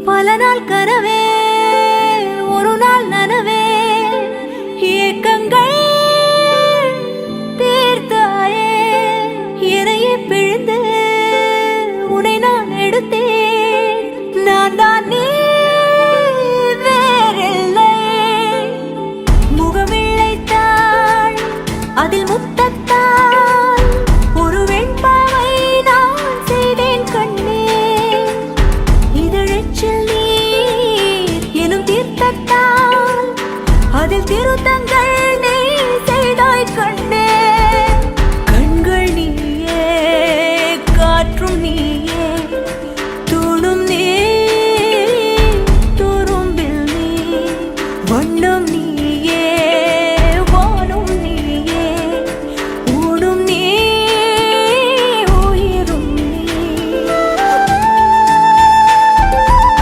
பல நாள் கனவே ஒரு நாள் நனவே ஏக்கங்கள் தீர்த்தாயே என்னையே பிழிந்து உன்னை நான் எடுத்தேன் நான் தான் நீ வேறில்லை முகமிழைத்தாள் அதில் முத்தத்தால் ஒரு வெண்பாவை நான் செய்தேன் கண்ணே இதழச்சில் நீர் எனும் தீர்த்தத்தால் அதில் திருத்தங்கள்